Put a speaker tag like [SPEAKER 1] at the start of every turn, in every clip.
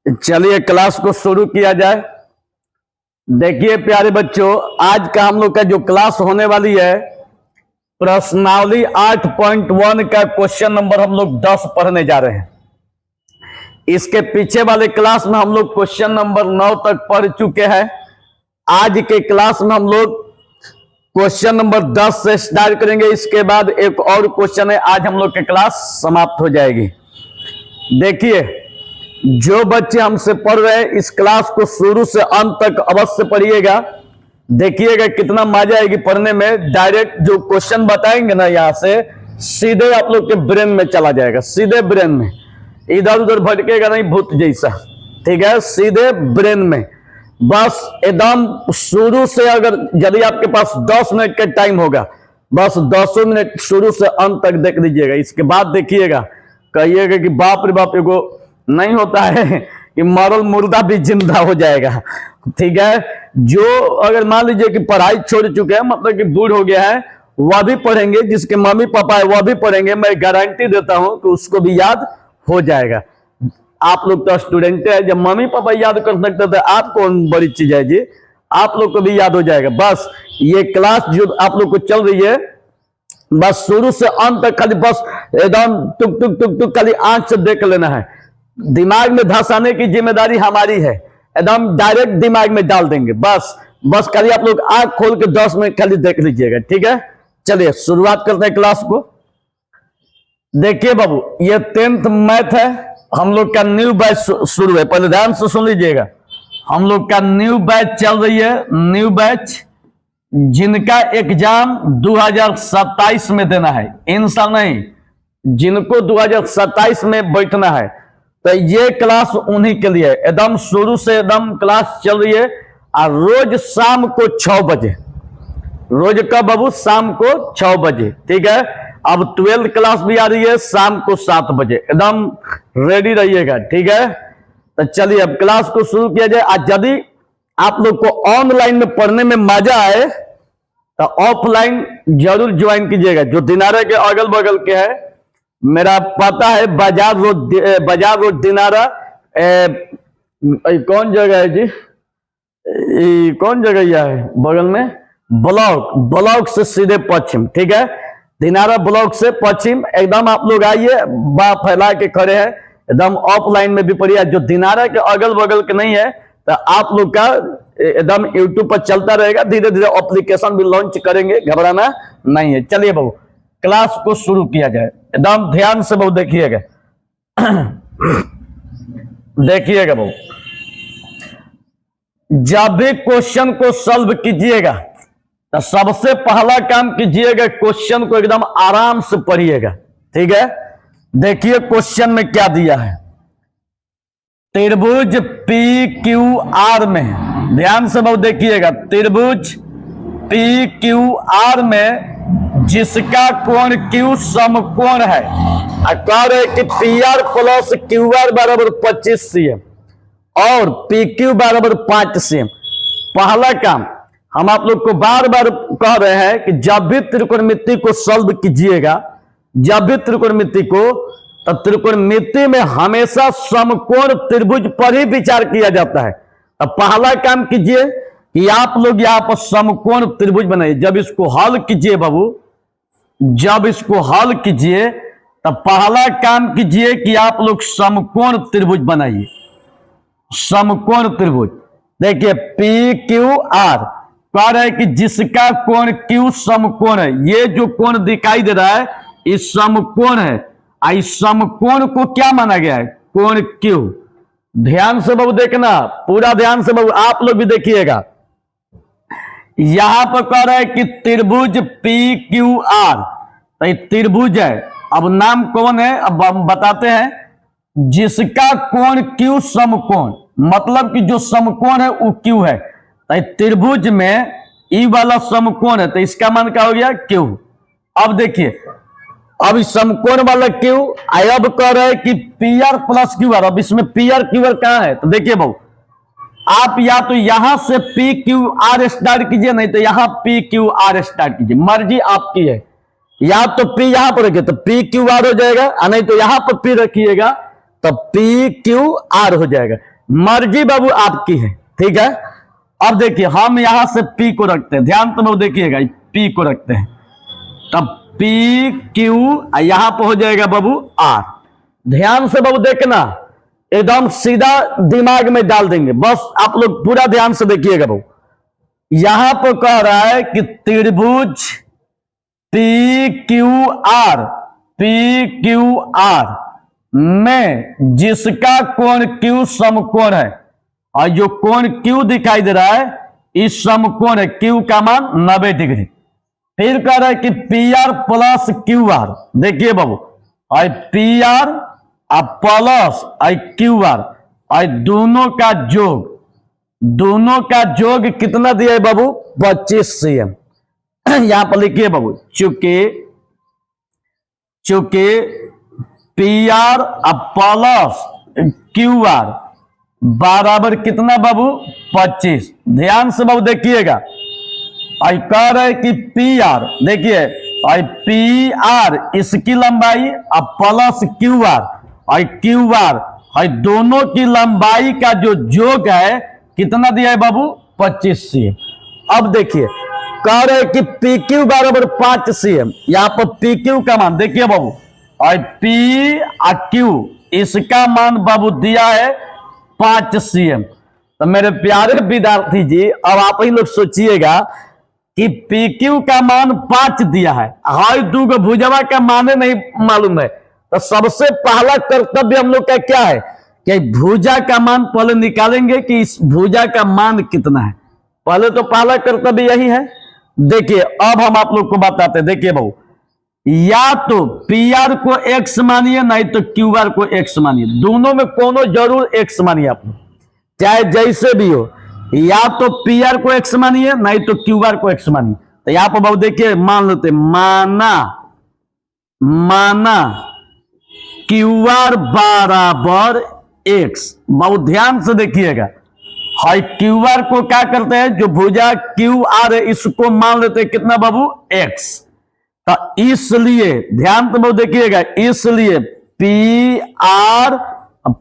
[SPEAKER 1] चलिए क्लास को शुरू किया जाए। देखिए प्यारे बच्चों, आज का हम लोग का जो क्लास होने वाली है, प्रश्नावली 8.1 का क्वेश्चन नंबर हम लोग 10 पढ़ने जा रहे हैं। इसके पीछे वाले क्लास में हम लोग क्वेश्चन नंबर 9 तक पढ़ चुके हैं। आज के क्लास में हम लोग क्वेश्चन नंबर 10 से स्टार्ट करेंगे। इसके बाद एक और क्वेश्चन है, आज हम लोग की क्लास समाप्त हो जाएगी। देखिए, जो बच्चे हमसे पढ़ रहे हैं इस क्लास को शुरू से अंत तक अवश्य पढ़िएगा। देखिएगा कितना मजा आएगी पढ़ने में। डायरेक्ट जो क्वेश्चन बताएंगे ना, यहां से सीधे आप लोग के ब्रेन में चला जाएगा, सीधे ब्रेन में, इधर उधर भटकेगा नहीं भूत जैसा। ठीक है, सीधे ब्रेन में। बस एकदम शुरू से, अगर यदि आपके पास 10 मिनट का टाइम होगा, बस 10 मिनट शुरू से अंत तक देख लीजिएगा। इसके बाद देखिएगा, कहिएगा कि बाप रे बाप, एगो नहीं होता है कि मरल मुर्दा भी जिंदा हो जाएगा। ठीक है, जो अगर मान लीजिए कि पढ़ाई छोड़ चुके हैं, मतलब कि बूढ़ हो गया है, वह भी पढ़ेंगे। जिसके मम्मी पापा है वह भी पढ़ेंगे। मैं गारंटी देता हूं कि उसको भी याद हो जाएगा। आप लोग तो स्टूडेंट है, जब मम्मी पापा याद कर सकते थे, आप कौन बड़ी चीज है जी, आप लोग को भी याद हो जाएगा। बस ये क्लास जो आप लोग को चल रही है, बस शुरू से अंत तक खाली बस एकदम टुक टुक टुक टुक खाली आंख से देख लेना है। दिमाग में धंसाने की जिम्मेदारी हमारी है, एकदम डायरेक्ट दिमाग में डाल देंगे। बस खाली आप लोग आंख खोल के 10 मिनट खाली देख लीजिएगा। ठीक है, चलिए शुरुआत करते हैं क्लास को। देखिए बाबू, ये 10th मैथ है, हम लोग का न्यू बैच शुरू है। पहले ध्यान से सुन लीजिएगा, हम लोग का न्यू बैच चल रही है। न्यू बैच जिनका एग्जाम 2027 में देना है, इन साल नहीं, जिनको 2027 में बैठना है, तो ये क्लास उन्हीं के लिए एकदम शुरू से एकदम क्लास चल रही है। और रोज शाम को 6 बजे, रोज का बाबू शाम को 6 बजे। ठीक है, अब 12th क्लास भी आ रही है शाम को 7 बजे, एकदम रेडी रहिएगा। ठीक है, तो चलिए अब क्लास को शुरू किया जाए। आज यदि आप लोग को ऑनलाइन में पढ़ने में मजा आए तो ऑफलाइन जरूर ज्वाइन कीजिएगा। जो दिनारा के अगल बगल के है, मेरा पता है बाजार रोड दिनारा। कौन जगह है जी, कौन जगह यह है बगल में, ब्लॉक से सीधे पश्चिम। ठीक है, दिनारा ब्लॉक से पश्चिम एकदम आप लोग आइए, बा फैला के खड़े हैं, एकदम ऑफलाइन में भी पढ़िए। जो दिनारा के अगल बगल के नहीं है, तो आप लोग का एकदम यूट्यूब पर चलता रहेगा, धीरे धीरे एप्लीकेशन भी लॉन्च करेंगे, घबराना नहीं है। चलिए बाबू, क्लास को शुरू किया जाए। एकदम ध्यान से बाबू देखिएगा। देखिएगा बाबू, जब भी क्वेश्चन को सॉल्व कीजिएगा तो सबसे पहला काम कीजिएगा, क्वेश्चन को एकदम आराम से पढ़िएगा। ठीक है, देखिए क्वेश्चन में क्या दिया है। त्रिभुज PQR में, ध्यान से बहुत देखिएगा, त्रिभुज PQR में जिसका कोण Q समकोण है, कह रहे कि PR + QR = 25 cm और PQ = 5 cm। पहला काम हम आप लोग को बार बार कह रहे हैं कि जब भी त्रिकोणमिति को सॉल्व कीजिएगा, जब भी त्रिकोणमिति को, तो त्रिकोणमिति में हमेशा समकोण त्रिभुज पर ही विचार किया जाता है। तो पहला काम कीजिए कि आप लोग यहाँ पर समकोण त्रिभुज बनाइए। जब इसको हल कीजिए बाबू, जब इसको हल कीजिए तो पहला काम कीजिए कि आप लोग समकोण त्रिभुज बनाइए। समकोण त्रिभुज देखिए, PQR कह रहा है कि जिसका कोण Q समकोण है। ये जो कोण दिखाई दे रहा है इस समकोण है। इस समकोण को क्या माना गया है, कोण Q। ध्यान से बाबू देखना, पूरा ध्यान से बाबू, आप लोग भी देखिएगा। यहां पर कह रहा है कि त्रिभुज PQR, तो ये त्रिभुज है। अब नाम कौन है, अब हम बताते हैं। जिसका कोण Q समकोण, मतलब कि जो समकोण है वो Q है। त्रिभुज में ई वाला समकोण है, तो इसका मान क्या हो गया, Q। अब देखिए, अब इस समकोण वाला Q, अब कह रहे हैं कि PR + QR। अब इसमें PR QR कहां है, तो देखिए भाऊ, आप या तो यहां से PQR स्टार्ट कीजिए, नहीं तो यहां PQR स्टार्ट कीजिए, मर्जी आपकी है। या तो P यहां पर रखिए तो P क्यू आर हो जाएगा, नहीं तो यहां पर P रखिएगा तो P क्यू आर हो जाएगा। मर्जी बाबू आपकी है, ठीक है। अब देखिए हम यहां से P को रखते हैं, ध्यान तो बाबू देखिएगा, P को रखते हैं तब P क्यू यहां पर हो जाएगा बाबू R। ध्यान से बाबू देखना, एकदम सीधा दिमाग में डाल देंगे, बस आप लोग पूरा ध्यान से देखिएगा बाबू। यहां पर कह रहा है कि त्रिभुज पी क्यू आर में जिसका कोण Q समकोण है, और जो कोण Q दिखाई दे रहा है इस समकोण है, Q का मान 90 डिग्री। फिर कह रहा है कि PR प्लस QR, देखिए बाबू, और PR प्लस QR और दोनों का जोग कितना दिया है बाबू 25 cm। यहां पर लिखिए बाबू, चूंकि PR प्लस QR बराबर कितना बाबू 25। ध्यान से बाबू देखिएगा, और कह रहे कि PR, देखिए और PR इसकी लंबाई प्लस QR और QR और दोनों की लंबाई का जो जोग है कितना दिया है बाबू 25 cm। अब देखिए कह रहे कि PQ बराबर 5 cm, यहां पर PQ का मान देखिए बाबू, और PQ इसका मान बाबू दिया है 5 cm। तो मेरे प्यारे विद्यार्थी जी, अब आप ही लोग सोचिएगा कि PQ का मान 5 दिया है, हाई दूगो भुजवा का माने नहीं मालूम है, तो सबसे पहला कर्तव्य हम लोग का क्या है कि भुजा का मान पहले निकालेंगे कि इस भुजा का मान कितना है। पहले तो पहला कर्तव्य यही है। देखिए अब हम आप लोग को बताते हैं, देखिए भाऊ, या तो PR को x मानिए नहीं तो QR को x मानिए, दोनों में कोनो जरूर x मानिए आप लोग, चाहे जैसे भी हो, या तो PR को x मानिए नहीं तो QR को x मानिए। तो यहां पर बाबू देखिए मान लेते, माना QR बराबर x। बाबू ध्यान से देखिएगा, हाई QR को क्या करते हैं, जो भुजा QR है इसको मान लेते हैं कितना बाबू x। तो इसलिए ध्यान तो बाबू देखिएगा, इसलिए PR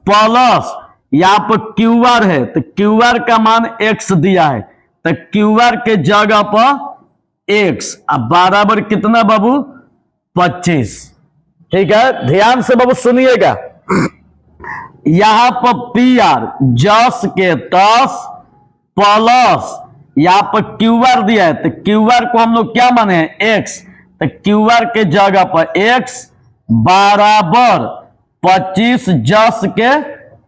[SPEAKER 1] प्लस यहां पर QR है तो QR का मान x दिया है, तो QR के जगह पर x बराबर कितना बाबू 25। ठीक है, ध्यान से बाबू सुनिएगा, यहां पर PR 10 के 10 प्लस यहां पर QR दिया है, तो QR को हम लोग क्या माने हैं x, तो QR के जगह पर x बराबर 25 10 के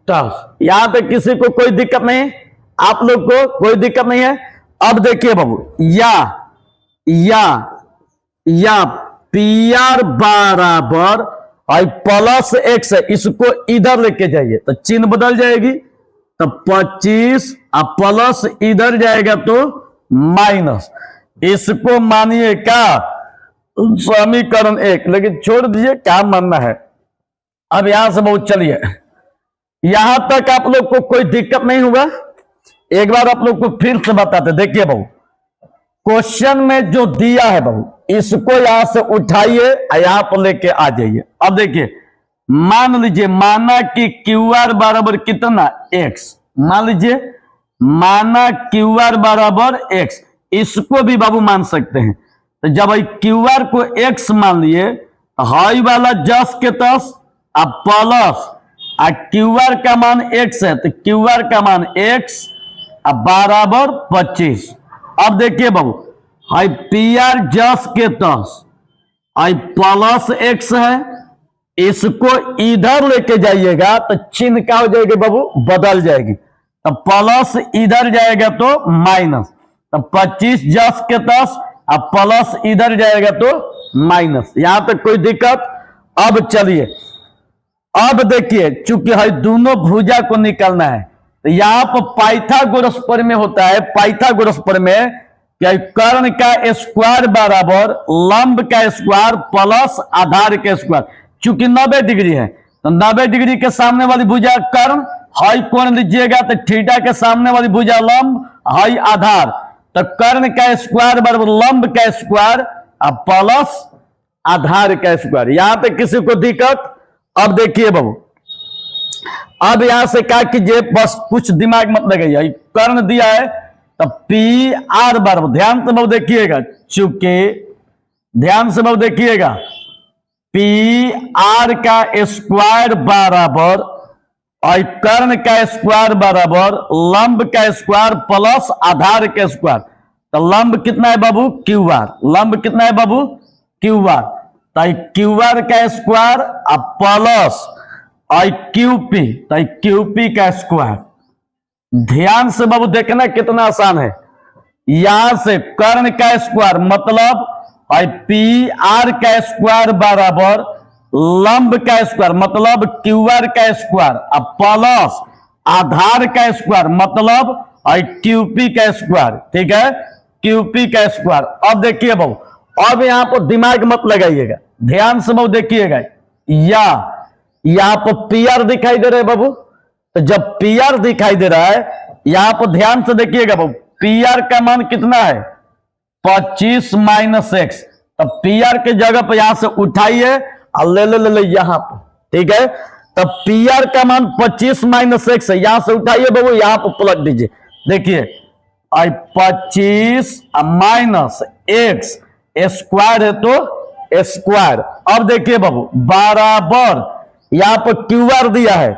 [SPEAKER 1] 10। यहां तक किसी को कोई दिक्कत नहीं, आप लोग को कोई दिक्कत नहीं है। अब देखिए बाबू, या PR बराबर और प्लस x है, इसको इधर लेके जाइए तो चिन्ह बदल जाएगी, तो 25 प्लस इधर जाएगा तो माइनस, इसको मानिए क्या समीकरण 1, लेकिन छोड़ दीजिए क्या मानना है। अब यहां से बहुत चलिए, यहां तक आप लोग को कोई दिक्कत नहीं होगा। एक बार आप लोग को फिर से बताते, देखिए बहू, क्वेश्चन में जो दिया है बहू, इसको यहां से उठाइए और यहां पर लेके आ जाइए। अब देखिए, मान लीजिए, माना कि QR बराबर कितना x, मान लीजिए माना QR बराबर x, इसको भी बाबू मान सकते हैं। तो जब QR को x मान लिए, हाई वाला 10 के 10 अब प्लस QR का मान x है, तो QR का मान x अब बराबर 25। अब देखिए बाबू, हाई PR 10 के 10 आई प्लस x है, इसको इधर लेके जाइएगा तो चिन्ह क्या हो जाएगी बाबू, बदल जाएगी, तो प्लस इधर जाएगा तो माइनस, तो 25 10 के 10 अब प्लस इधर जाएगा तो माइनस। यहां तक कोई दिक्कत। अब चलिए, अब देखिए, चूंकि है दोनों भुजा को निकालना है, तो यहां पर पाइथागोरस प्रमेय होता है। पाइथागोरस प्रमेय क्या, कर्ण का स्क्वायर बराबर लंब का स्क्वायर प्लस आधार का स्क्वायर। चूंकि 90 डिग्री है तो 90 डिग्री के सामने वाली भुजा कर्ण, हाई कोण लीजिएगा तो थीटा के सामने वाली भुजा लंब, हाई आधार, तो कर्ण का स्क्वायर बराबर लंब का स्क्वायर प्लस आधार का स्क्वायर। यहां पे किसी को दिक्कत? अब देखिए बाबू, अब यहां से क्या कीजिए, बस कुछ दिमाग मत लगाइए, कर्ण दिया है तो पी आर बराबर, ध्यान से बाबू देखिएगा, चूंकि ध्यान से बाबू देखिएगा, पी आर का स्क्वायर बराबर और कर्ण का स्क्वायर बराबर लंब का स्क्वायर प्लस आधार का स्क्वायर। तो लंब कितना है बाबू? Q are. लंब कितना है बाबू? Q R. तो क्यू आर का स्क्वायर और प्लस और क्यूपी, तो क्यूपी का स्क्वायर। ध्यान से बाबू देखना कितना आसान है। यहां से कर्ण का स्क्वायर मतलब और पी आर का स्क्वायर बराबर लंब का स्क्वायर मतलब क्यू आर का स्क्वायर और प्लस आधार का स्क्वायर मतलब और क्यूपी का स्क्वायर। ठीक है, क्यूपी का स्क्वायर। अब देखिए बाबू, अब यहां पर दिमाग मत लगाइएगा, ध्यान से बाबू देखिएगा, या यहां पर पी आर दिखाई दे रहा है बाबू। तो जब पी आर दिखाई दे रहा है, यहां पर ध्यान से देखिएगा बाबू, पी आर का मान कितना है? 25 माइनस एक्स। तो पी आर के जगह पर यहां से उठाइए और ले यहां पर। ठीक है, तो पी आर का मान 25 माइनस एक्स है, यहां से उठाइए बाबू, यहां पर पलट दीजिए। देखिए 25 माइनस एक्स स्क्वायर है तो स्क्वायर। अब देखिए बाबू बराबर, यहां पर क्यू आर दिया है,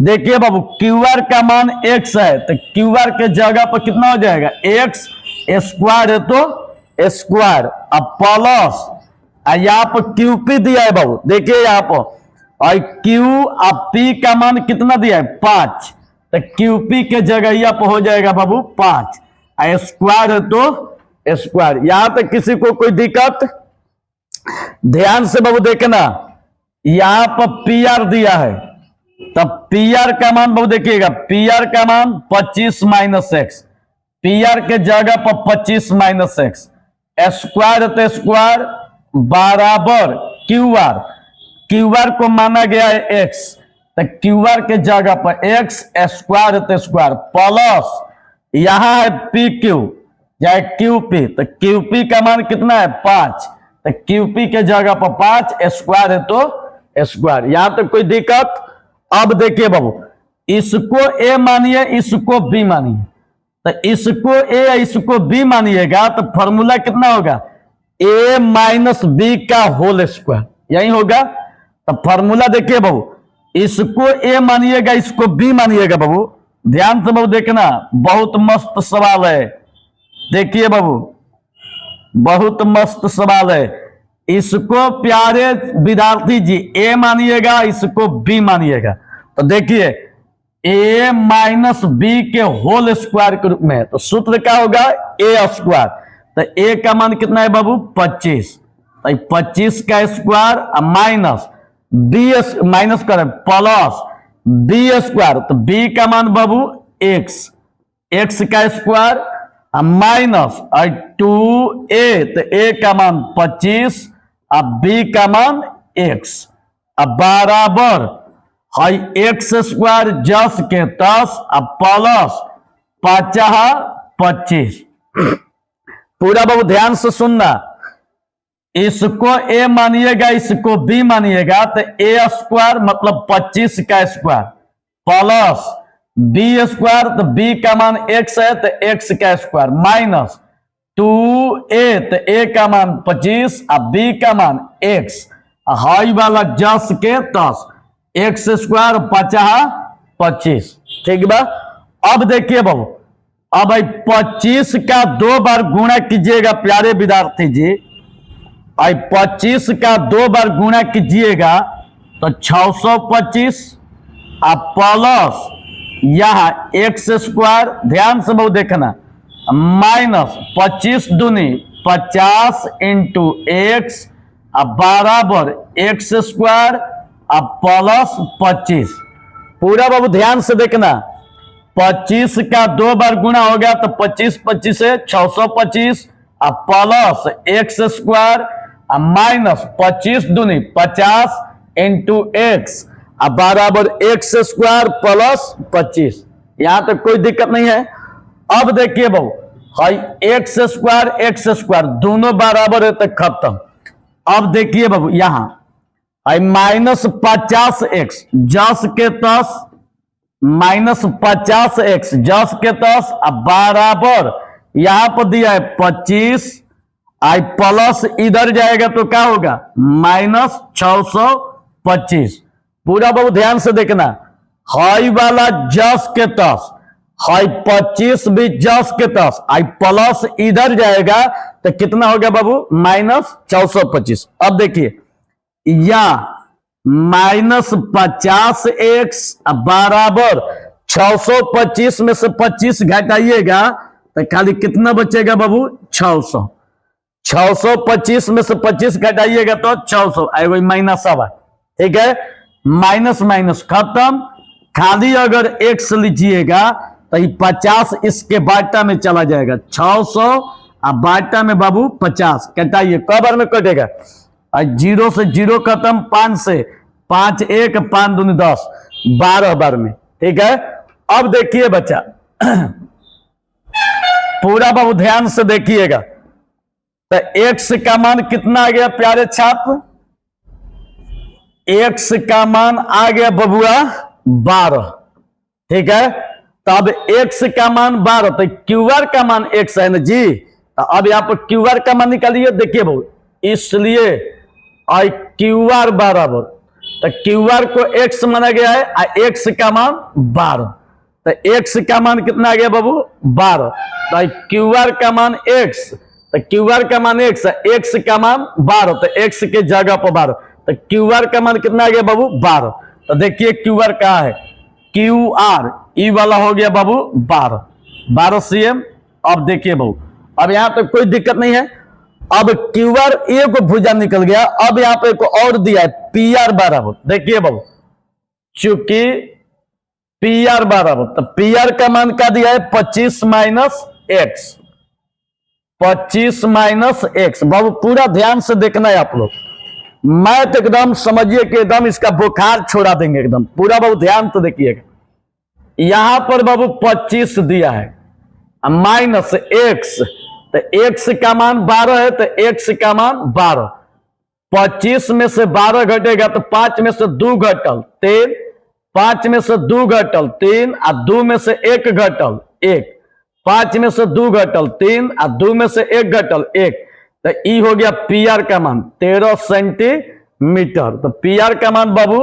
[SPEAKER 1] देखिए बाबू क्यू आर का मान एक्स है, तो क्यू आर के जगह पर कितना हो जाएगा? एक्स स्क्वायर है तो स्क्वायर, अब प्लस यहां पर क्यूपी दिया है बाबू, देखिए यहां पर, और क्यू और पी का मान कितना दिया है? 5। तो क्यूपी के जगह यहां पर हो जाएगा बाबू 5, स्क्वायर है तो स्क्वायर। यहां तक किसी को कोई दिक्कत? ध्यान से बाबू देखना, यहां पर पी आर दिया है, तब पी आर का मान बाबू देखिएगा, पी आर का मान 25 माइनस एक्स, पी आर के जगह पर 25 माइनस एक्स, स्क्वायर है तो स्क्वायर बराबर क्यू आर, क्यू आर को माना गया है एक्स, तो क्यू आर के जगह पर एक्स स्क्वायर है तो स्क्वायर प्लस यहां है पी क्यू या क्यू पी, तो क्यू पी का मान कितना है? 5, तो क्यूपी के जगह पर 5, स्क्वायर है तो स्क्वायर। यहां तक कोई दिक्कत? अब देखिए बाबू, इसको ए मानिए, इसको बी मानिए, तो इसको ए इसको बी मानिएगा तो फॉर्मूला कितना होगा? ए माइनस बी का होल स्क्वायर, यही होगा। तो फॉर्मूला देखिए बाबू, इसको ए मानिएगा, इसको बी मानिएगा बाबू, ध्यान से बाबू देखना, बहुत मस्त सवाल है। देखिए बाबू, बहुत मस्त सवाल है। इसको प्यारे विद्यार्थी जी ए मानिएगा, इसको बी मानिएगा, तो देखिए ए माइनस बी के होल स्क्वायर के रूप में, तो सूत्र क्या होगा? ए स्क्वायर। तो ए का मान कितना है बाबू? 25, तो 25 का स्क्वायर माइनस बी माइनस करें प्लस बी स्क्वायर, तो बी का मान बाबू एक्स, एक्स का स्क्वायर माइनस 2a, तो a का मान 25 अब b का मान x, अब बराबर एक्स स्क्वायर 10 के 10 अब प्लस 25। पूरा बाबू ध्यान से सुनना, इसको a मानिएगा, इसको b मानिएगा, तो a स्क्वायर मतलब 25 का स्क्वायर प्लस बी स्क्वायर, तो बी का मान x है तो x का स्क्वायर माइनस 2a, तो a का मान 25 अब b का मान x, हाई वाला 10 के 10, x स्क्वायर 25। ठीक बा। अब देखिए बाबू, अब 25 का 2 बार गुणा कीजिएगा प्यारे विद्यार्थी जी, 25 का 2 बार गुणा कीजिएगा तो 625 अब प्लस यहां एक्स स्क्वायर, ध्यान से बहुत देखना, माइनस 25 दूनी 50 इंटू एक्स अब बराबर एक्स स्क्वायर अब प्लस 25। पूरा बाबू ध्यान से देखना, 25 का 2 बार गुणा हो गया तो 25 25 है 625 अब प्लस एक्स स्क्वायर अब माइनस 25 दूनी 50 इंटू एक्स अब बराबर एक्स स्क्वायर प्लस 25। यहां तक कोई दिक्कत नहीं है। अब देखिए बहु, एक्स स्क्वायर दोनों बराबर है तो खत्म, अब देखिए बाबू यहां -50x जस के तस -50x जस के तस बराबर यहां पर दिया है 25 आई प्लस इधर जाएगा तो क्या होगा -625। पूरा बाबू ध्यान से देखना, हाई वाला जस के तस हाई 25 भी जस के तस आई प्लस इधर जाएगा तो कितना हो गया बाबू -425। अब देखिए या -50x बराबर 625 में से 25 घटाइएगा तो खाली कितना बचेगा बाबू 600। 625 में से 25 घटाइएगा तो 600 आई वही माइनस आवा। ठीक है, माइनस माइनस खत्म, खाली अगर x लीजिएगा तो ये 50 इसके बाटा में चला जाएगा 600 और बाटा में बाबू 50 कटाइए क बार में कटेगा 0 से 0 खत्म, 5 से 5 1 5 दूनी 10 12 बार में। ठीक है, अब देखिए बच्चा पूरा बाबू ध्यान से देखिएगा तो x का मान कितना आ गया प्यारे छात्र, x का मान आ गया बबुआ 12। ठीक है, तो अब x का मान 12 तो QR का मान x है ना जी, तो अब यहां पर QR का मान निकालिए। देखिए बाबू इसलिए आई QR बराबर तो QR को x माना गया है और x का मान 12 तो x का मान कितना आ गया बाबू 12 तो QR का मान x तो QR का मान x है, x का मान 12 तो x के जगह पर 12 तो QR का मान कितना आ गया बाबू 12। तो देखिए QR कहाँ है, QR ई वाला हो गया बाबू 12 cm। अब देखिए बाबू अब यहां पे कोई दिक्कत नहीं है, अब QR एक भुजा निकल गया, अब यहां पे एक और दिया है PR बराबर। देखिए बाबू चूंकि PR बराबर तो PR का मान क्या दिया है 25 - x 25 - x। बाबू पूरा ध्यान से देखना है आप लोग, मैथ एकदम समझिए कि एकदम इसका बुखार छोड़ा देंगे एकदम। पूरा बाबू ध्यान से देखिएगा, यहां पर बाबू 25 दिया है -x तो x का मान 12 है तो x का मान 12, 25 में से 12 घटेगा तो 5 में से 2 घटल 3, 5 में से 2 घटल 3 और 2 में से 1 घटल 1, 5 में से 2 घटल 3 और 2 में से 1 घटल 1 तो ई हो गया PR का मान 13 सेंटीमीटर। तो PR का मान बाबू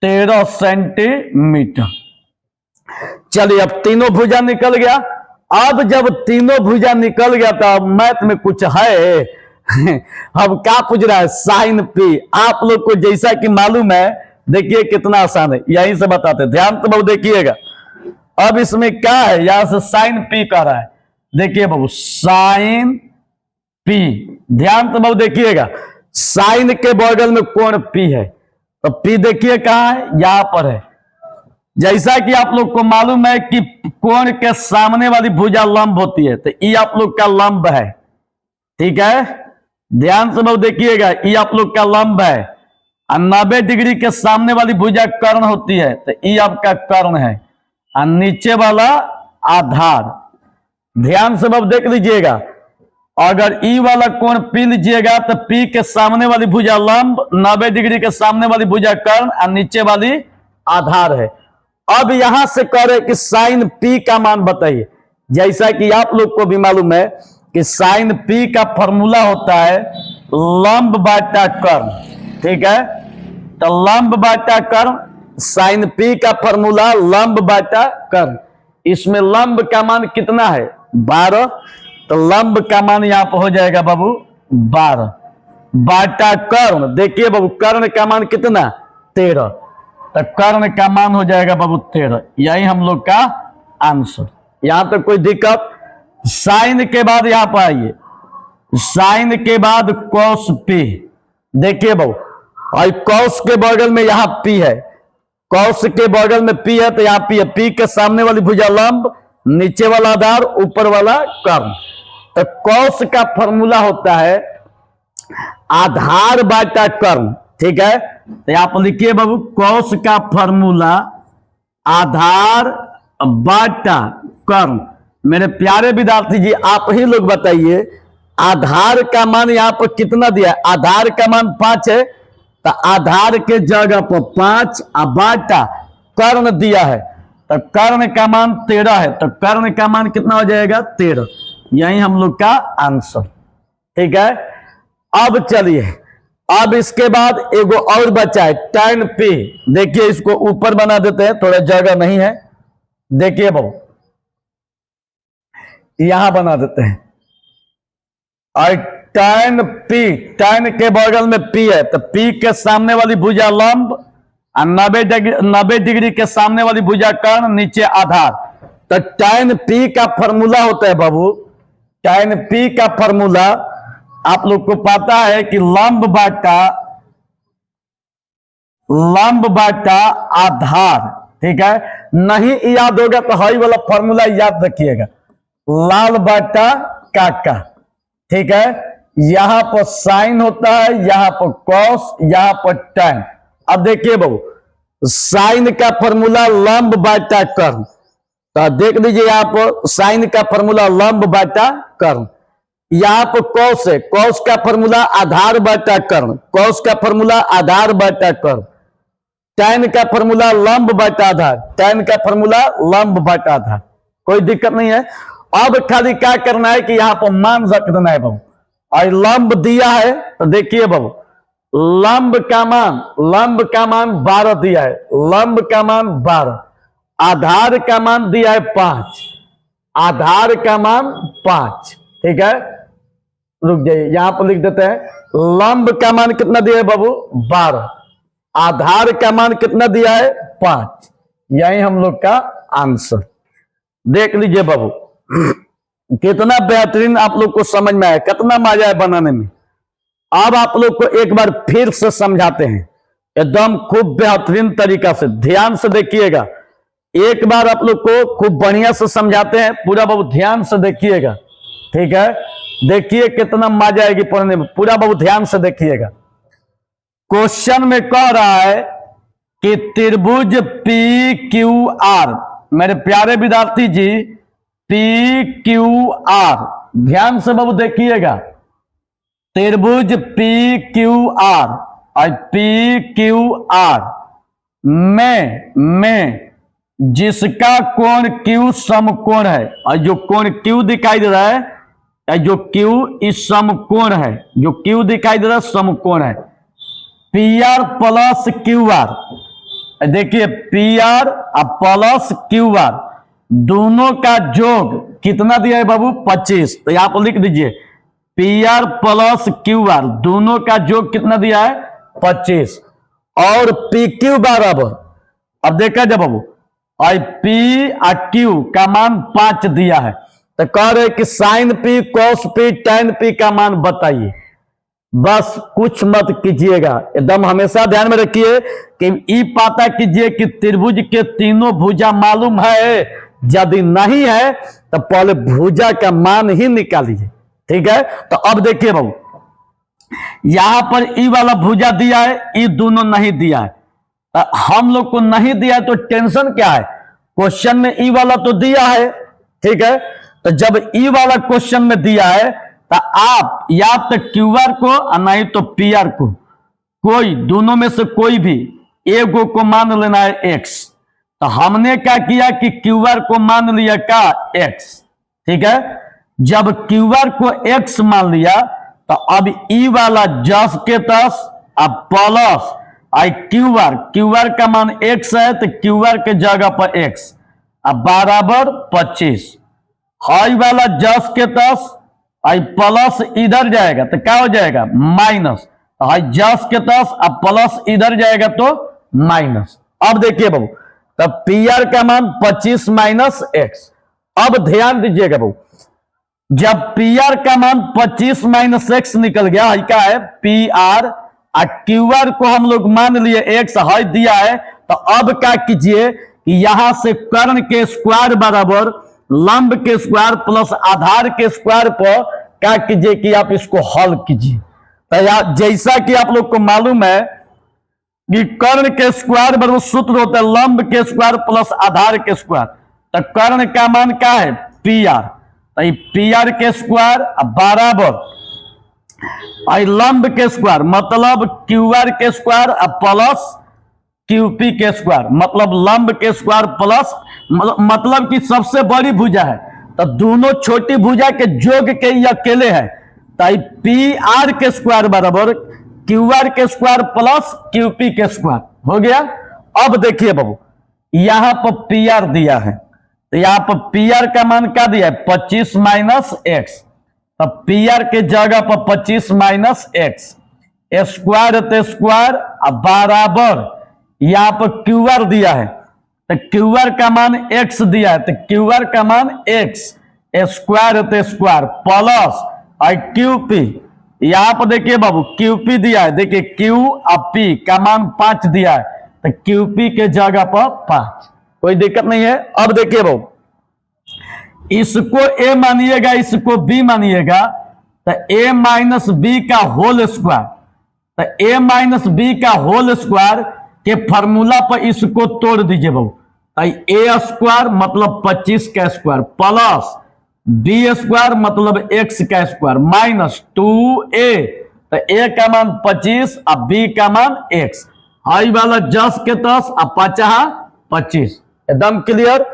[SPEAKER 1] 13 सेंटीमीटर। चलिए अब तीनों भुजा निकल गया। अब जब तीनों भुजा निकल गया तो मैथ में कुछ है अब क्या पूछ रहा है साइन P। आप लोग को जैसा कि मालूम है, देखिए कितना आसान है, यहीं से बताते, ध्यान तो बाबू देखिएगा। अब इसमें क्या है, यहां से साइन P कर रहा है। देखिए बाबू साइन P, ध्यान तो बाबू देखिएगा, साइन के बगल में कोण P है तो P देखिए कहां है, यहां पर है। जैसा कि आप लोग को मालूम है कि कोण के सामने वाली भुजा लंब होती है तो ई आप लोग का लंब है। ठीक है, ध्यान से बहुत देखिएगा, ई आप लोग का लंब है और 90 डिग्री के सामने वाली भुजा कर्ण होती है तो ई आपका कर्ण है और नीचे वाला आधार। ध्यान से बहुत देख लीजिएगा, अगर ई वाला कोण P लीजिएगा तो P के सामने वाली भुजा लंब, 90 डिग्री के सामने वाली भुजा कर्ण और नीचे वाली आधार है। अब यहां से कह रहे कि साइन P का मान बताइए। जैसा कि आप लोग को भी मालूम है कि साइन P का फॉर्मूला होता है लंब बाटा कर्ण। ठीक है, तो लंब बाटा कर्ण, साइन P का फॉर्मूला लंब बाटा कर्ण। इसमें लंब का मान कितना है 12 तो लंब का मान यहां पर हो जाएगा बाबू 12 बाटा कर्ण। देखिए बाबू कर्ण का मान कितना 13 तो कर्ण का मान हो जाएगा बाबू 13। यही हम लोग का आंसर। यहां तक कोई दिक्कत। साइन के बाद यहां पर आइए, साइन के बाद कॉस P। देखिए बाबू और कॉस के बगल में यहां P है, कॉस के बगल में P है तो यहां P है। P के सामने वाली भुजा लंब, नीचे वाला आधार, ऊपर वाला कर्ण। तो कॉस का फॉर्मूला होता है आधार बाटा कर्ण। ठीक है, तो यहां पर लिखिए बाबू कॉस का फॉर्मूला आधार बाटा कर्ण। मेरे प्यारे विद्यार्थी जी आप ही लोग बताइए आधार का मान यहां पर कितना दिया है, आधार का मान 5 है, तो आधार के जगह पर 5 बाटा कर्ण दिया है, तो कर्ण का मान 13 है, तो कर्ण का मान कितना हो जाएगा 13। यही हम लोग का आंसर। ठीक है, अब चलिए, अब इसके बाद एगो और बचा है tan p। देखिए इसको ऊपर बना देते हैं, थोड़ा जगह नहीं है। देखिए बाबू, यहां बना देते हैं, और tan p, tan के बगल में p है, तो p के सामने वाली भुजा लंब और 90 डिग्री के सामने वाली भुजा कर्ण, नीचे आधार। तो tan p का फॉर्मूला होता है बाबू, tan p का फॉर्मूला आप लोग को पता है कि लंब बाटा आधार। ठीक है, नहीं याद होगा तो हाई वाला फॉर्मूला याद रखिएगा, लाल बाटा काका। ठीक है, यहां पर साइन होता है, यहां पर कॉस, यहां पर tan। अब देखिए बाबू, साइन का फॉर्मूला लंब बाटा कर्ण, तो देख लीजिए यहां पर साइन का फॉर्मूला लंब बाटा कर्ण। यहां पर कॉस है, कॉस का फॉर्मूला आधार बाटा कर्ण, कॉस का फॉर्मूला आधार बाटा कर्ण। tan का फॉर्मूला लंब बाटा आधार, tan का फॉर्मूला लंब बाटा आधार। कोई दिक्कत नहीं है। अब खाली क्या करना है कि यहां पर मान रख देना है बाबू, और लंब दिया है, तो देखिए बाबू, लंब का मान 12 दिया है, लंब का मान 12, आधार का मान दिया है 5, आधार का मान 5। ठीक है, रुक जाइए, यहां पर लिख देते हैं, लंब का मान कितना दिया है बाबू 12, आधार का मान कितना दिया है 5। यही हम लोग का आंसर। देख लीजिए बाबू, कितना बेहतरीन आप लोग को समझ में आया, कितना मजा है बनाने में। अब आप लोग को एक बार फिर से समझाते हैं, एकदम खूब बेहतरीन तरीका से, ध्यान से देखिएगा। एक बार आप लोग को खूब बढ़िया से समझाते हैं, पूरा बाबू ध्यान से देखिएगा। ठीक है, देखिए कितना मजा आएगी पढ़ने में, पूरा बाबू ध्यान से देखिएगा। क्वेश्चन में कह रहा है कि त्रिभुज पी क्यू आर, मेरे प्यारे विद्यार्थी जी, पी क्यू आर, ध्यान से बाबू देखिएगा, त्रिभुज पी क्यू आर और पी क्यू आर में जिसका कोण Q समकोण है, और जो कोण Q दिखाई दे रहा है, जो Q इस समकोण है, जो Q दिखाई दे रहा है समकोण है, PR प्लस QR। देखिए PR प्लस QR दोनों का योग कितना दिया है बाबू 25। तो यहां पर लिख दीजिए PR प्लस QR दोनों का योग कितना दिया है 25, और PQ बराबर, अब देखा जाए बाबू, और P और Q का मान 5 दिया है, तो कह रहे कि sine P, cos P, tan P का मान बताइए। बस कुछ मत कीजिएगा, एकदम हमेशा ध्यान में रखिए कि ई पता कीजिए कि त्रिभुज के तीनों भुजा मालूम है, यदि नहीं है तो पहले भुजा का मान ही निकालिए। ठीक है, तो अब देखिए बाबू, यहां पर ई वाला भुजा दिया है, ई दोनों नहीं दिया है, हम लोग को नहीं दिया है तो टेंशन क्या है, क्वेश्चन में ई वाला तो दिया है। ठीक है, तो जब ई वाला क्वेश्चन में दिया है तो आप या तो क्यूआर को और नहीं तो पीआर को, कोई दोनों में से कोई भी एगो को मान लेना है एक्स। तो हमने क्या किया कि क्यूआर को मान लिया का एक्स। ठीक है, जब क्यूआर को एक्स मान लिया तो अब ई वाला जस के तस, अब प्लस आई क्यूआर का मान एक्स है, तो क्यूआर के जगह पर एक्स, अब बराबर 25, हाई वाला जस के तस, आई प्लस इधर जाएगा तो क्या हो जाएगा माइनस, तो हाई जस के तस, अब प्लस इधर जाएगा तो माइनस। अब देखिए बाबू, तब पीआर का मान 25 माइनस एक्स। अब ध्यान दीजिएगा बाबू, जब पीआर का मान 25 माइनस एक्स निकल गया, क्या है पीआर, और क्यूआर को हम लोग मान लिए एक्स हाई दिया है, तो अब क्या कीजिए कि यहां से कर्ण के स्क्वायर बराबर लंब के स्क्वायर प्लस आधार के स्क्वायर पर क्या कीजिए कि आप इसको हल कीजिए। तो जैसा कि आप लोग को मालूम है कि कर्ण के स्क्वायर बराबर सूत्र होता है लंब के स्क्वायर प्लस आधार के स्क्वायर, तो कर्ण का मान क्या है पीआर, तो पी आर के स्क्वायर बराबर लंब के स्क्वायर मतलब क्यू आर के स्क्वायर प्लस क्यूपी के स्क्वायर मतलब लंब के स्क्वायर प्लस मतलब कि सबसे बड़ी भुजा है तो दोनों छोटी भुजा के जोग के ये अकेले है तो पी आर के स्क्वायर बराबर क्यू आर के स्क्वायर प्लस क्यूपी के स्क्वायर हो गया। अब देखिए बाबू यहां पर पी आर दिया है तो यहां पर पी आर का मान क्या दिया है 25 माइनस एक्स तो पी आर के जगह पर 25 माइनस एक्स स्क्वायर तो स्क्वायर बराबर यहां पर क्यू आर दिया है तो क्यू आर का मान एक्स दिया है तो क्यू आर का मान एक्स स्क्वायर तो स्क्वायर प्लस और क्यूपी यहां पर देखिए बाबू क्यूपी दिया है देखिए क्यू और पी का मान 5 दिया है तो क्यूपी के जगह पर 5 कोई दिक्कत नहीं है। अब देखिए बाबू इसको ए मानिएगा इसको बी मानिएगा तो ए माइनस बी का होल स्क्वायर तो ए माइनस बी का होल स्क्वायर के फॉर्मूला पर इसको तोड़ दीजिए बाबू ए स्क्वायर मतलब 25 का स्क्वायर प्लस बी स्क्वायर मतलब एक्स का स्क्वायर माइनस 2a तो ए का मान 25 और बी का मान एक्स हाई वाला 10 के 10 और 25 एकदम क्लियर।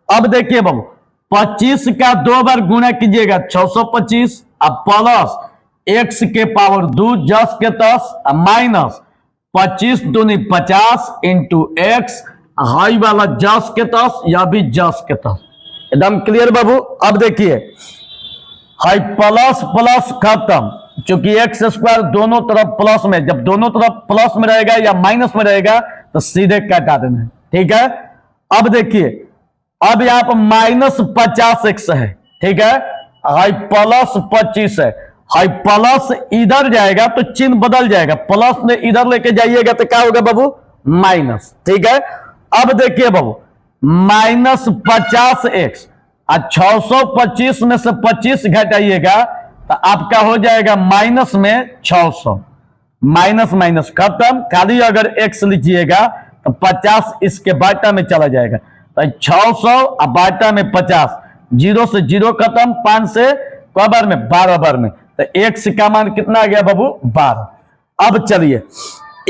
[SPEAKER 1] अब देखिए बाबू 25 का 2 बार गुणा कीजिएगा 625 और प्लस एक्स के पावर 2 10 के 10 माइनस 25 दूनी 50 इंटू एक्स हाई वाला 10 के 10 या भी 10 के 10 एकदम क्लियर बाबू। अब देखिए हाई प्लस प्लस खत्म क्योंकि एक्स स्क्वायर दोनों तरफ प्लस में जब दोनों तरफ प्लस में रहेगा या माइनस में रहेगा तो सीधे काटा देना है ठीक है। अब देखिए अब यहां पर माइनस 50 एक्स है ठीक है हाई प्लस 25 है हाई प्लस इधर जाएगा तो चिन्ह बदल जाएगा प्लस ने इधर लेके जाइएगा तो क्या होगा बाबू माइनस ठीक है। अब देखिए बाबू माइनस 50 एक्स और 625 में से 25 घटाइएगा तो आपका हो जाएगा माइनस में 600 माइनस माइनस खत्म खाली अगर एक्स लीजिएगा तो 50 इसके बाटा में चला जाएगा तो 600 और बाटा में 50 जीरो से जीरो खत्म 5 से क बार में 12 बार में तो एक्स का मान कितना आ गया बाबू 12। अब चलिए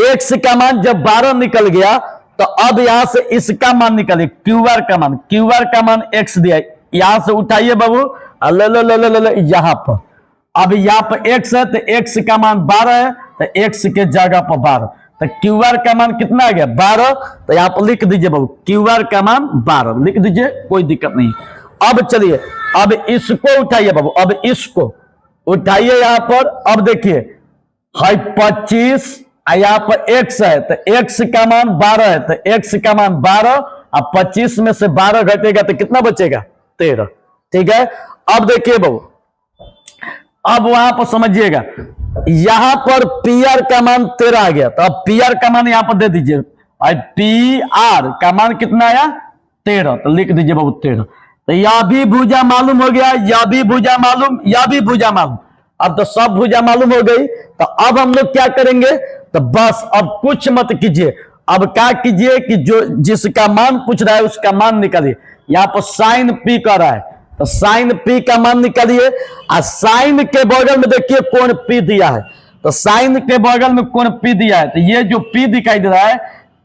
[SPEAKER 1] एक्स का मान जब 12 निकल गया तो अब यहां से इसका मान निकालिए क्यू आर का मान एक्स दिया यहां से उठाइए बाबू ले यहां पर अब यहां पर एक्स है तो एक्स का मान 12 है तो एक्स के जगह पर 12 तो क्यू आर का मान कितना आ गया 12 तो यहां पर लिख दीजिए बाबू क्यू आर का मान 12 लिख दीजिए कोई दिक्कत नहीं। अब चलिए अब इसको उठाइए बाबू अब इसको उठाइए यहां पर अब देखिए हाई 25 यहां पर x है तो x का मान 12 है तो x का मान 12 अब 25 में से 12 घटेगा तो कितना बचेगा 13 ठीक है। अब देखिए बाबू अब वहां पर समझिएगा यहां पर पी आर का मान 13 आ गया तो अब पी आर का मान यहां पर दे दीजिए पी आर का मान कितना आया 13 तो लिख दीजिए बाबू 13 तो यह भी भुजा मालूम हो गया यह भी भुजा मालूम यह भी भुजा मालूम अब तो सब भुजा मालूम हो गई तो अब हम लोग क्या करेंगे तो बस अब कुछ मत कीजिए अब क्या कीजिए कि जो जिसका मान पूछ रहा है उसका मान निकालिए यहां पर साइन पी कर रहा है तो साइन पी का मान निकालिए और साइन के बगल में देखिए कोण पी दिया है तो साइन के बगल में कोण पी दिया है तो ये जो पी दिखाई दे रहा है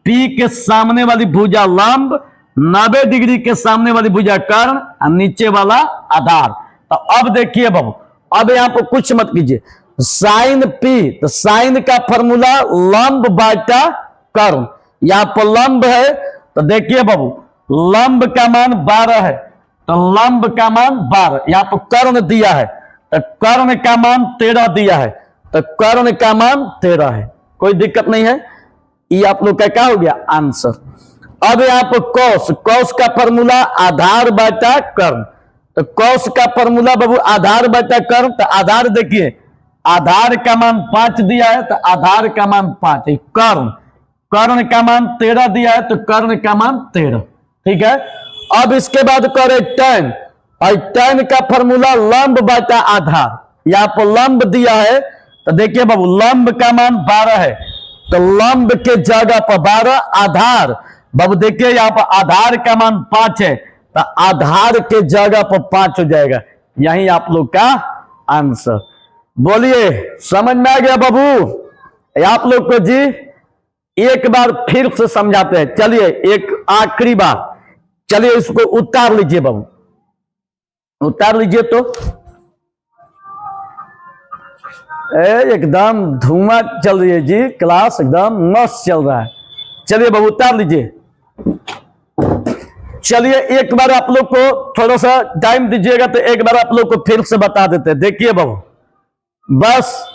[SPEAKER 1] पी के सामने वाली भुजा लंब 90 डिग्री के सामने वाली भुजा कर्ण और नीचे वाला आधार। तो अब देखिए बाबू अब यहां पर कुछ मत कीजिए साइन पी तो साइन का फॉर्मूला लंब बाटा कर्ण यहां पर लंब है तो देखिए बाबू लंब का मान 12 है तो लंब का मान 12 यहां पर कर्ण दिया है तो कर्ण का मान 13 दिया है तो कर्ण का मान 13 है कोई दिक्कत नहीं है ये आप लोग का क्या हो गया आंसर। अब यहां पर कौस कौस का फॉर्मूला आधार बाटा कर्ण तो कौस का फॉर्मूला बाबू आधार बाटा कर्ण तो आधार देखिए आधार का मान 5 दिया है तो आधार का मान 5 है कर्ण कर्ण का मान 13 दिया है तो कर्ण का मान 13 ठीक है। अब इसके बाद करे टैन और टैन का फॉर्मूला लंब बाटा आधार यहां पर लंब दिया है तो देखिए बाबू लंब का मान 12 है तो लंब के जगह पर 12 आधार बाबू देखिए यहां पर आधार का मान 5 है तो आधार के जगह पर 5 हो जाएगा यही आप लोग का आंसर। बोलिए, समझ में आ गया बाबू आप लोग को जी? एक बार फिर से समझाते हैं। चलिए एक आखिरी बार, चलिए इसको उतार लीजिए बाबू, उतार लीजिए। तो एकदम धुआं चल रही है जी, क्लास एकदम मस्त चल रहा है। चलिए बाबू उतार लीजिए। चलिए एक बार आप लोग को थोड़ा सा टाइम दीजिएगा तो एक बार आप लोग को फिर से बता देते हैं। देखिए बाबू, बस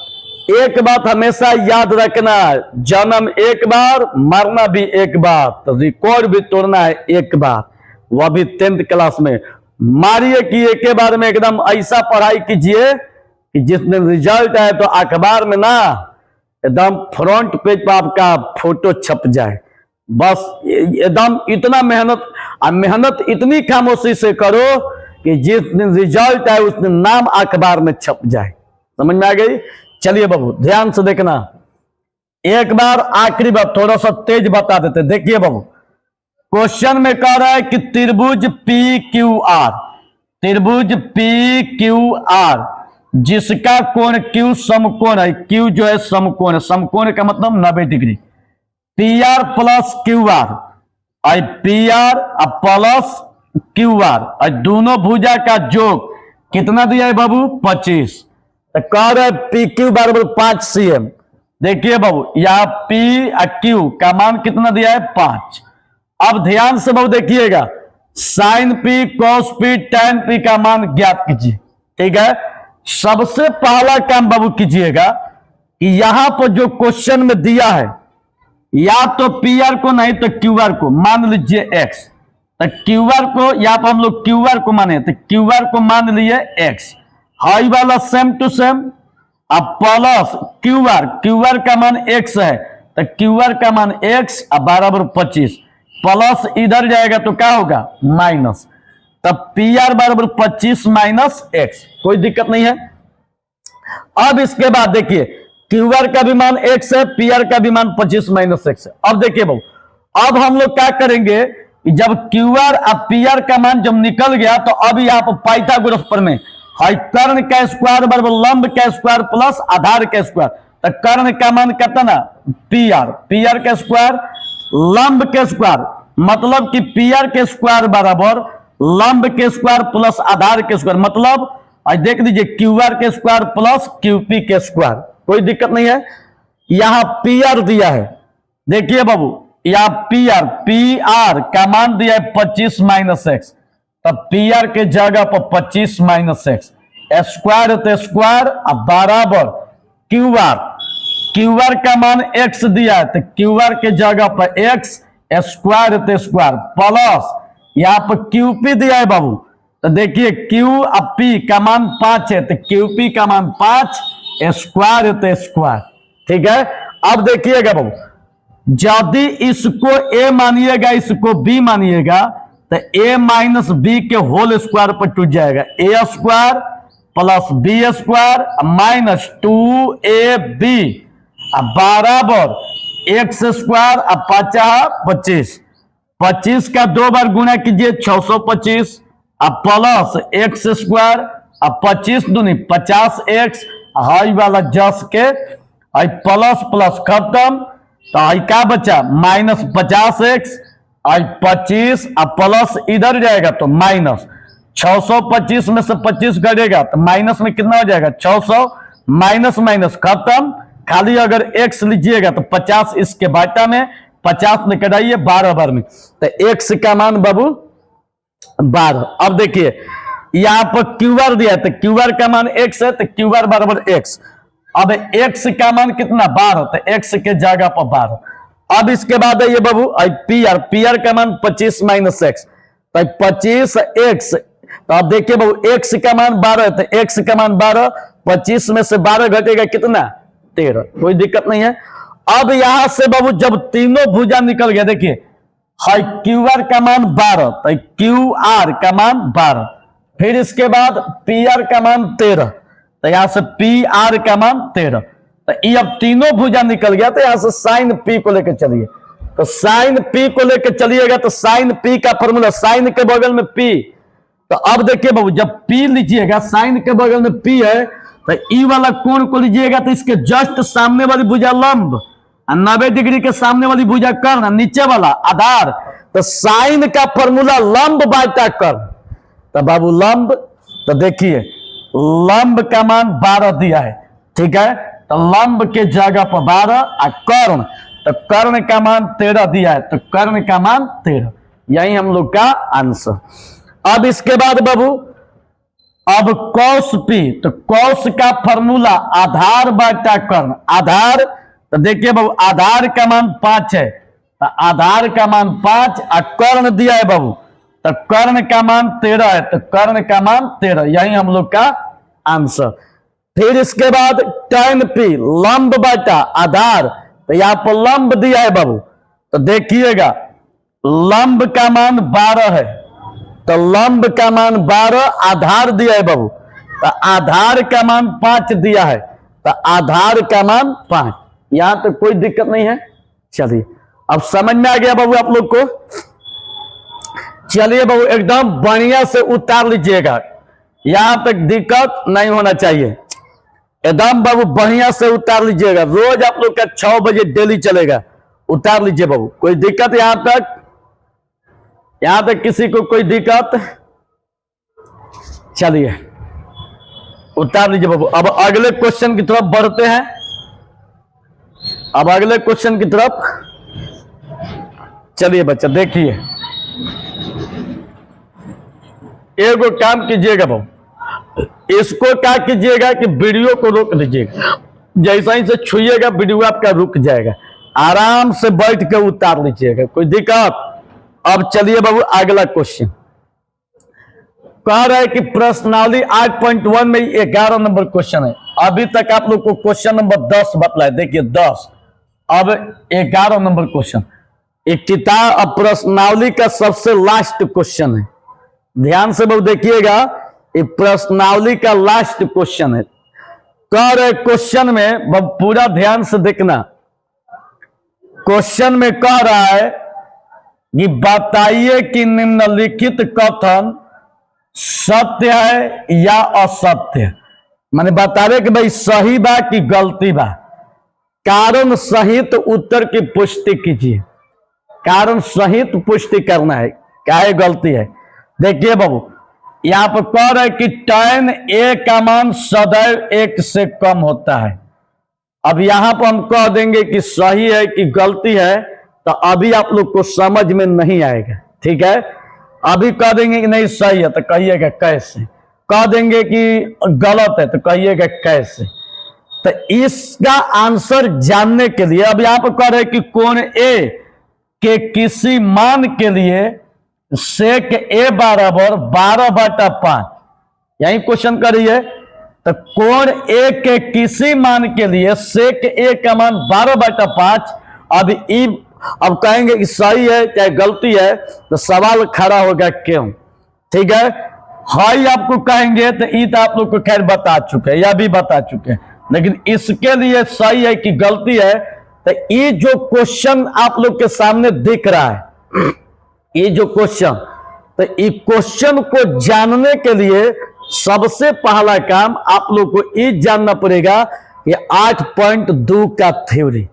[SPEAKER 1] एक बात हमेशा याद रखना, जन्म एक बार, मरना भी एक बार, तो रिकॉर्ड भी तोड़ना है एक बार, वह भी 10th क्लास में। मारिए कि एक बार में एकदम ऐसा पढ़ाई कीजिए कि जिस दिन रिजल्ट आए तो अखबार में ना एकदम फ्रंट पेज पर आपका फोटो छप जाए। बस एकदम इतना मेहनत इतनी खामोशी से करो कि जिस दिन रिजल्ट आए उस दिन नाम अखबार में छप जाए। समझ में आ गई? चलिए बाबू ध्यान से देखना, एक बार आखिरी बार थोड़ा सा तेज बता देते। देखिए बाबू, क्वेश्चन में कह रहा है कि त्रिभुज पी क्यू आर, त्रिभुज पी क्यू आर जिसका कोण क्यू समकोण है, क्यू जो है समकोण है, समकोण का मतलब 90 degree, P R plus Q R, और P R plus Q R, और दोनों भुजा का योग कितना दिया है बाबू? 25। तो कह रहे पी क्यू बराबर 5 cm। देखिए बाबू यहां पी और क्यू का मान कितना दिया है? 5। अब ध्यान से बाबू देखिएगा, sine P, cos P, tan P का मान ज्ञात कीजिए। ठीक है, सबसे पहला काम बाबू कीजिएगा कि यहां पर जो क्वेश्चन में दिया है, या तो पी आर को नहीं तो क्यू आर को मान लीजिए एक्स, तो क्यू आर को यहां पर हम लोग क्यू आर को माने तो क्यू आर को मान लिए एक्स, हाई वाला सेम टू सेम, अब प्लस क्यू आर का मान एक्स है तो क्यू आर का मान एक्स बराबर 25, प्लस इधर जाएगा तो क्या होगा? माइनस, तब पी आर बराबर 25 माइनस एक्स, कोई दिक्कत नहीं है। अब इसके बाद देखिए क्यू आर का भी मान एक्स है, पी आर का भी मान 25 माइनस एक्स है। अब देखिए बाबू, अब हम लोग क्या करेंगे, जब क्यू आर और पी आर का मान जब निकल गया तो अब यहाँ पर पाइथागोरस प्रमेय, कर्ण का स्क्वायर बराबर लंब का स्क्वायर प्लस आधार का स्क्वायर, तो कर्ण का मान कितना ना? पी आर का स्क्वायर, लंब के स्क्वायर मतलब कि पी आर के स्क्वायर बराबर लंब के स्क्वायर प्लस आधार के स्क्वायर, मतलब देख लीजिए क्यू आर के स्क्वायर प्लस क्यूपी के स्क्वायर, कोई दिक्कत नहीं है। यहां पी आर दिया है, देखिए बाबू यहां पी आर का मान दिया है 25 माइनस एक्स, तब पी आर के जगह पर 25 माइनस एक्स, स्क्वायर तो स्क्वायर बराबर क्यू आर का मान एक्स दिया है तो क्यू आर के जगह पर एक्स, स्क्वायर तो स्क्वायर प्लस यहां पर क्यूपी दिया है बाबू, तो देखिए क्यू और पी का मान 5 है तो क्यूपी का मान 5, स्क्वायर तो स्क्वायर। ठीक है, अब देखिएगा बाबू, यदि इसको ए मानिएगा इसको बी मानिएगा तो ए माइनस बी के होल स्क्वायर पर टूट जाएगा, A square plus B square minus 2ab बराबर एक्स स्क्वायर 25, 25 का 2 बार गुणा कीजिए 625, अब प्लस एक्स स्क्वायर 25 दूनी 50x, हाई वाला जस के प्लस प्लस खत्म, तो आई क्या बचा? माइनस 50x, आई 25 प्लस इधर जाएगा तो माइनस 625 में से 25 घटेगा तो माइनस में कितना हो जाएगा? 600, माइनस माइनस खत्म, खाली अगर x लीजिएगा तो 50 इसके बाटा में 50 में कटाइए 12 बार में, तो x का मान बाबू 12। अब देखिए यहां पर क्यू आर दिया है तो क्यू आर का मान x है तो क्यू आर बराबर x, अब x का मान कितना? 12, तो x के जगह पर 12। अब इसके बाद है ये बाबू पी आर का मान 25 माइनस एक्स, तो 25x, तो अब देखिए बाबू x का मान 12 है तो x का मान 12, 25 में से 12 घटेगा कितना? 13, कोई दिक्कत नहीं है। अब यहां से बाबू जब तीनों भुजा निकल गया, देखिए क्यू आर का मान 12 तो क्यू आर का मान 12, फिर इसके बाद पी आर का मान 13, तो यहां से पी आर का मान 13, तो ये अब तीनों भुजा निकल गया तो यहां से साइन पी को लेकर चलिए, तो साइन पी को लेकर चलिएगा तो साइन पी का फॉर्मूला, साइन के बगल में पी, तो अब देखिए बाबू, जब P लीजिएगा, साइन के बगल में P है, तो ई वाला कोण को लीजिएगा तो इसके जस्ट सामने वाली भुजा लंब, 90 डिग्री के सामने वाली भुजा कर्ण, नीचे वाला आधार। तो साइन का फॉर्मूला लंब बाटा कर्ण। तो बाबू लंब, तो देखिए लंब का मान 12 दिया है, ठीक है। तो लंब के जगह पर 12 और कर्ण, तो कर्ण का मान 13 दिया है, तो कर्ण का मान 13। यही हम लोग का आंसर। अब इसके बाद बाबू, अब कौस P, तो कौस का फॉर्मूला आधार बाटा कर्ण। आधार, तो देखिए बाबू आधार का मान 5 है, तो आधार का मान 5 और कर्ण दिया है बाबू, तो कर्ण का मान 13 है, तो कर्ण का मान 13। यही हम लोग का आंसर। फिर इसके बाद tan P, लंब बाटा आधार, तो यहां पर लंब दिया है बाबू, तो देखिएगा लंब का मान 12 है, तो लंब का मान 12, आधार दिया है बाबू, तो आधार का मान 5 दिया है, तो आधार का मान 5। यहां तो कोई दिक्कत नहीं है। चलिए अब समझ में आ गया बाबू आप लोग को। चलिए बाबू एकदम बढ़िया से उतार लीजिएगा, यहां तक दिक्कत नहीं होना चाहिए। एकदम बाबू बढ़िया से उतार लीजिएगा, रोज आप लोग का 6 बजे डेली चलेगा। उतार लीजिए बाबू, कोई दिक्कत यहां तक? यहां तक किसी को कोई दिक्कत? चलिए उतार लीजिए बाबू। अब अगले क्वेश्चन की तरफ बढ़ते हैं। अब अगले क्वेश्चन की तरफ चलिए बच्चा, देखिए एगो काम कीजिएगा बाबू, इसको क्या कीजिएगा कि वीडियो को रोक दीजिएगा, जैसा ही से छुइएगा वीडियो आपका रुक जाएगा, आराम से बैठ के उतार लीजिएगा, कोई दिक्कत? अब चलिए बाबू अगला क्वेश्चन कह रहा है कि प्रश्नावली 8.1 में 11 नंबर क्वेश्चन है। अभी तक आप लोग को क्वेश्चन नंबर 10 बतलाए, देखिए 10, अब 11 नंबर क्वेश्चन। एक किताब प्रश्नावली का सबसे लास्ट क्वेश्चन है, ध्यान से बहुत देखिएगा, ये प्रश्नावली का लास्ट क्वेश्चन है। कह रहे क्वेश्चन में पूरा ध्यान से देखना, क्वेश्चन में कह रहा है कि बताइए कि निम्नलिखित कथन सत्य है या असत्य। माने बता रहे कि भाई सही बा कि गलती बा, कारण सहित उत्तर की पुष्टि कीजिए। कारण सहित पुष्टि करना है, क्या है गलती है। देखिए बाबू यहां पर कह रहा है कि tan a का मान सदैव 1 से कम होता है। अब यहां पर हम कह देंगे कि सही है कि गलती है, तो अभी आप लोग को समझ में नहीं आएगा, ठीक है। अभी कह देंगे कि नहीं सही है तो कहिएगा कैसे, कह देंगे कि गलत है तो कहिएगा कैसे। तो इसका आंसर जानने के लिए अब यहां पर कह रहे हैं कि कोण ए के किसी मान के लिए सेक ए बराबर 12/5, यही क्वेश्चन करिए। तो कोण ए के किसी मान के लिए सेक ए का मान 12/5। अब कहेंगे कि सही है चाहे गलती है, तो सवाल खड़ा होगा क्यों, ठीक है। हाई आपको कहेंगे तो ई तो आप लोग को खैर बता चुके हैं, या भी बता चुके हैं, लेकिन इसके लिए सही है कि गलती है, तो ये जो क्वेश्चन आप लोग के सामने दिख रहा है, ये जो क्वेश्चन, तो इस क्वेश्चन को जानने के लिए सबसे पहला काम आप लोग को ये जानना पड़ेगा कि 8.2 का थ्योरी।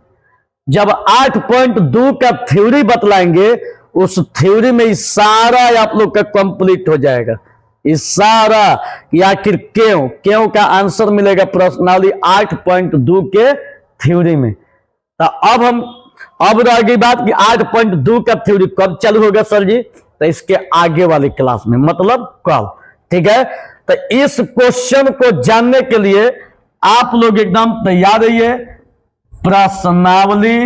[SPEAKER 1] जब 8.2 का थ्योरी बतलाएंगे, उस थ्योरी में सारा आप लोग का कंप्लीट हो जाएगा, इस सारा कि आखिर क्यों का आंसर मिलेगा प्रश्नावली 8.2 के थ्योरी में। तो अब रह गई बात कि 8.2 का थ्योरी कब चालू होगा सर जी, तो इसके आगे वाली क्लास में, मतलब कल, ठीक है। तो इस क्वेश्चन को जानने के लिए आप लोग एकदम तैयार रहिए। प्रश्नावली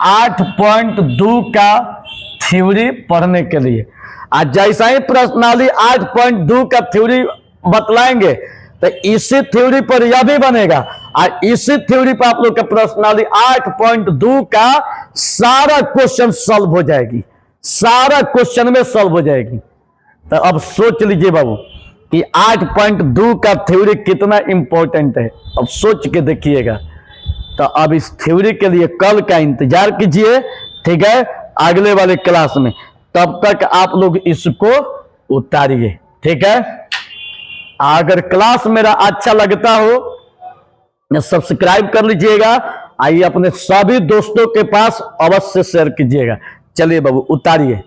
[SPEAKER 1] 8.2 का थ्योरी पढ़ने के लिए। आज जैसा ही प्रश्नावली 8.2 का थ्योरी बतलाएंगे, तो इसी थ्योरी पर यह भी बनेगा, और इसी थ्योरी पर आप लोग का प्रश्नावली 8.2 का सारा क्वेश्चन सॉल्व हो जाएगी, सारा क्वेश्चन में सॉल्व हो जाएगी। तो अब सोच लीजिए बाबू कि 8.2 का थ्योरी कितना इंपॉर्टेंट है, अब सोच के देखिएगा। तो अब इस थ्योरी के लिए कल का इंतजार कीजिए, ठीक है, अगले वाले क्लास में। तब तक आप लोग इसको उतारिए, ठीक है। अगर क्लास मेरा अच्छा लगता हो सब्सक्राइब कर लीजिएगा, आइए अपने सभी दोस्तों के पास अवश्य शेयर कीजिएगा। चलिए बाबू उतारिए।